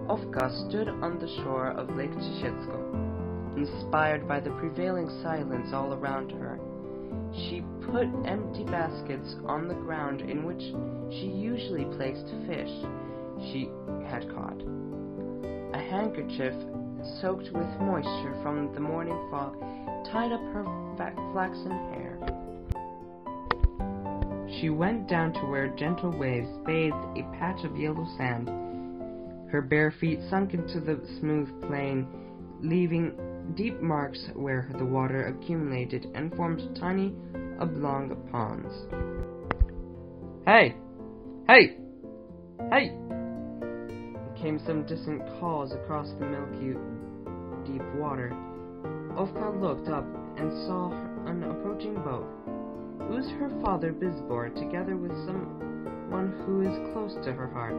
Ofka stood on the shore of Lake Ciesiecko, inspired by the prevailing silence all around her. She put empty baskets on the ground in which she usually placed fish she had caught. A handkerchief soaked with moisture from the morning fog tied up her flaxen hair. She went down to where gentle waves bathed a patch of yellow sand. Her bare feet sunk into the smooth plain, leaving deep marks where the water accumulated and formed tiny, oblong ponds. "Hey! Hey! Hey!" came some distant calls across the milky, deep water. Ofka looked up and saw an approaching boat. It was her father Bizbor, together with someone who is close to her heart,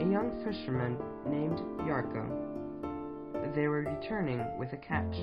a young fisherman named Yarko. They were returning with a catch.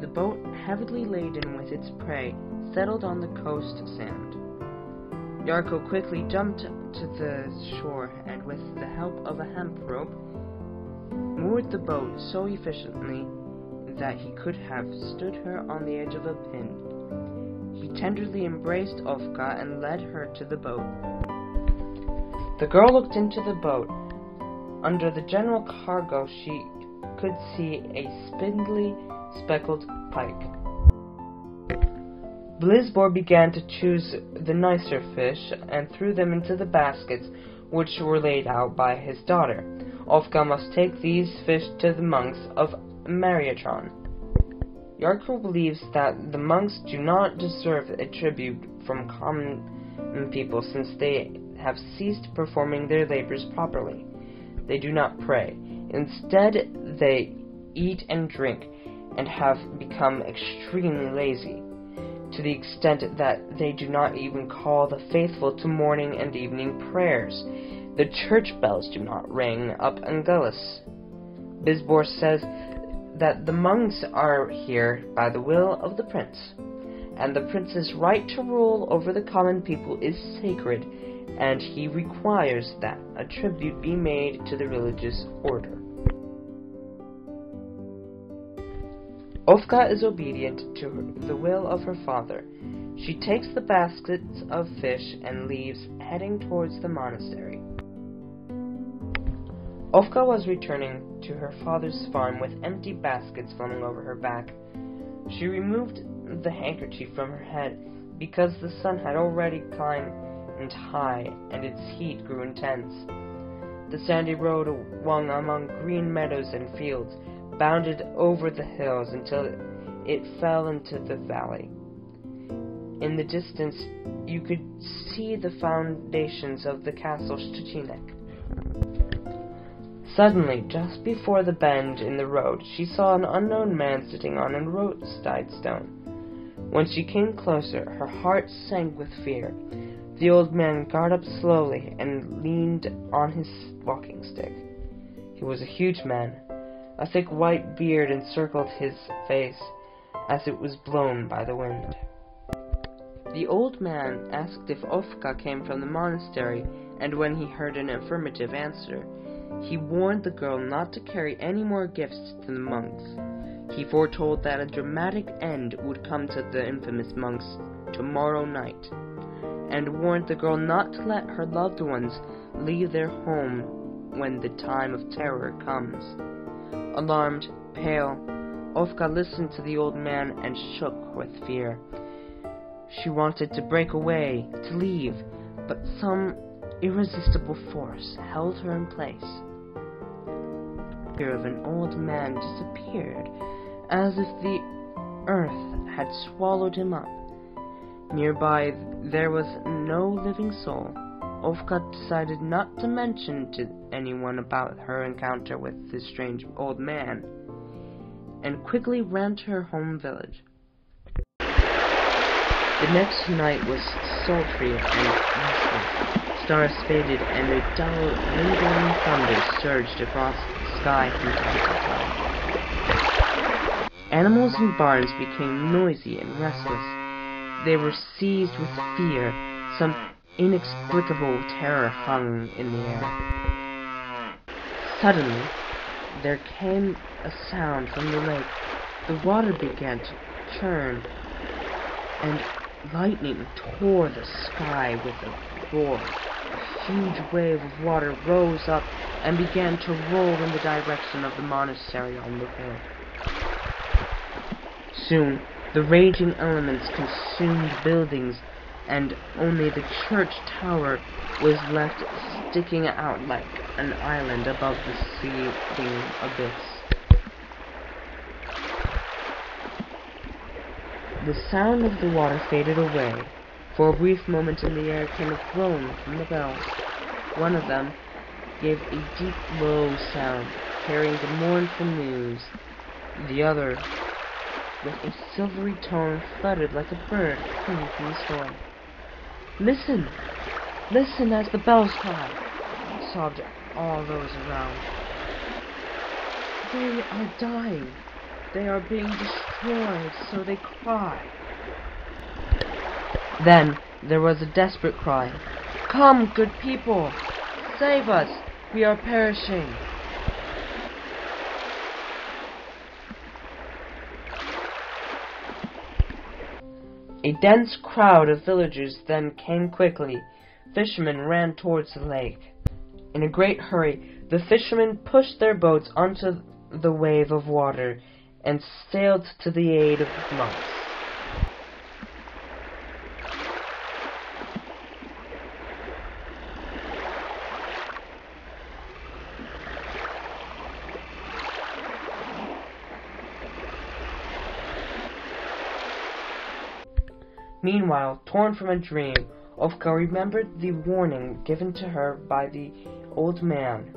The boat, heavily laden with its prey, settled on the coast sand. Yarko quickly jumped to the shore and, with the help of a hemp rope, moored the boat so efficiently that he could have stood her on the edge of a pin. He tenderly embraced Ofka and led her to the boat. The girl looked into the boat. Under the general cargo she could see a spindly, speckled pike. Blizbor began to choose the nicer fish and threw them into the baskets which were laid out by his daughter. Ofka must take these fish to the monks of Mariatron. Yarko believes that the monks do not deserve a tribute from common people since they have ceased performing their labors properly. They do not pray. Instead, they eat and drink and have become extremely lazy, to the extent that they do not even call the faithful to morning and evening prayers. The church bells do not ring up Angelus. Bizbor says that the monks are here by the will of the prince, and the prince's right to rule over the common people is sacred, and he requires that a tribute be made to the religious order. Ofka is obedient to the will of her father. She takes the baskets of fish and leaves, heading towards the monastery. Ofka was returning to her father's farm with empty baskets flung over her back. She removed the handkerchief from her head because the sun had already climbed high and its heat grew intense. The sandy road wound among green meadows and fields, bounded over the hills until it fell into the valley. In the distance, you could see the foundations of the castle Szczecinek. Suddenly, just before the bend in the road, she saw an unknown man sitting on a roadside stone. When she came closer, her heart sank with fear. The old man got up slowly and leaned on his walking stick. He was a huge man. A thick white beard encircled his face as it was blown by the wind. The old man asked if Ofka came from the monastery, and when he heard an affirmative answer, he warned the girl not to carry any more gifts to the monks. He foretold that a dramatic end would come to the infamous monks tomorrow night, and warned the girl not to let her loved ones leave their home when the time of terror comes. Alarmed, pale, Ofka listened to the old man and shook with fear. She wanted to break away, to leave, but some irresistible force held her in place. The figure of an old man disappeared, as if the earth had swallowed him up. Nearby there was no living soul. Ofka decided not to mention to anyone about her encounter with this strange old man, and quickly ran to her home village. The next night was sultry and misty. Stars faded, and a dull, lingering thunder surged across the sky from time to time. Animals in barns became noisy and restless. They were seized with fear. Some inexplicable terror hung in the air. Suddenly, there came a sound from the lake. The water began to churn, and lightning tore the sky with a roar. A huge wave of water rose up and began to roll in the direction of the monastery on the hill. Soon, the raging elements consumed buildings, and only the church tower was left sticking out like an island above the seething abyss. The sound of the water faded away. For a brief moment in the air came a groan from the bells. One of them gave a deep, low sound, carrying the mournful news. The other, with a silvery tone, fluttered like a bird fleeing from the storm. "Listen! Listen as the bells cry!" sobbed all those around. "They are dying! They are being destroyed, so they cry!" Then there was a desperate cry. "Come, good people! Save us! We are perishing!" A dense crowd of villagers then came quickly. Fishermen ran towards the lake. In a great hurry, the fishermen pushed their boats onto the wave of water and sailed to the aid of the monks. Meanwhile, torn from a dream, Ofka remembered the warning given to her by the old man.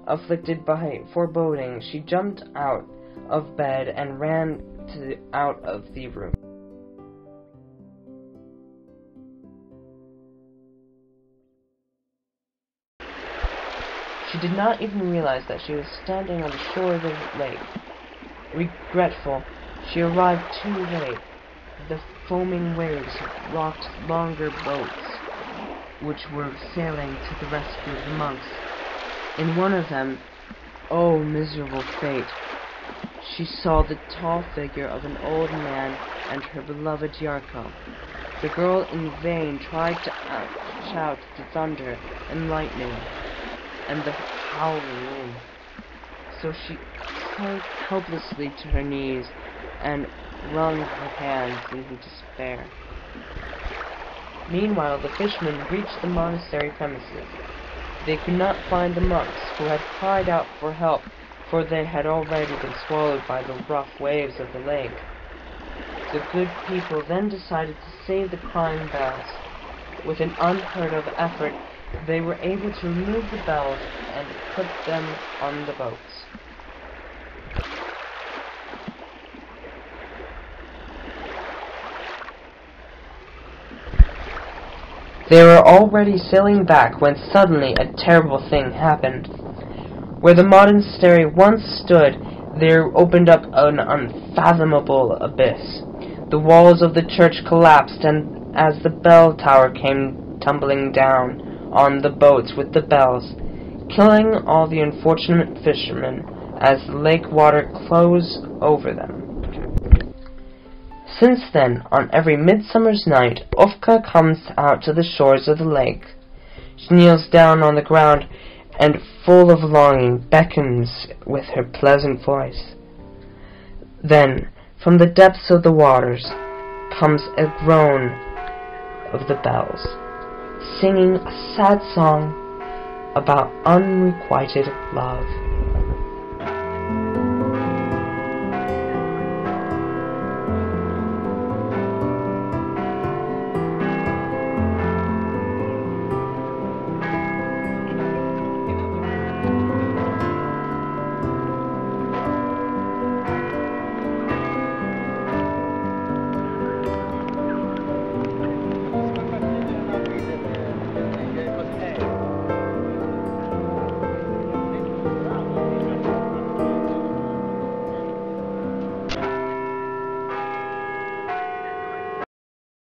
Afflicted by foreboding, she jumped out of bed and ran out of the room. She did not even realize that she was standing on the shore of the lake. Regretful, she arrived too late. The foaming waves rocked longer boats, which were sailing to the rescue of the monks. In one of them, oh miserable fate, she saw the tall figure of an old man and her beloved Yarko. The girl in vain tried to shout the thunder and lightning and the howling wind, so she sank helplessly to her knees and wrung her hands in despair. Meanwhile, the fishermen reached the monastery premises. They could not find the monks, who had cried out for help, for they had already been swallowed by the rough waves of the lake. The good people then decided to save the crying bells. With an unheard-of effort, they were able to remove the bells and put them on the boats. They were already sailing back when suddenly a terrible thing happened. Where the monastery once stood, there opened up an unfathomable abyss. The walls of the church collapsed, and as the bell tower came tumbling down on the boats with the bells, killing all the unfortunate fishermen as the lake water closed over them. Since then, on every midsummer's night, Ofka comes out to the shores of the lake. She kneels down on the ground and, full of longing, beckons with her pleasant voice. Then, from the depths of the waters, comes a groan of the bells, singing a sad song about unrequited love.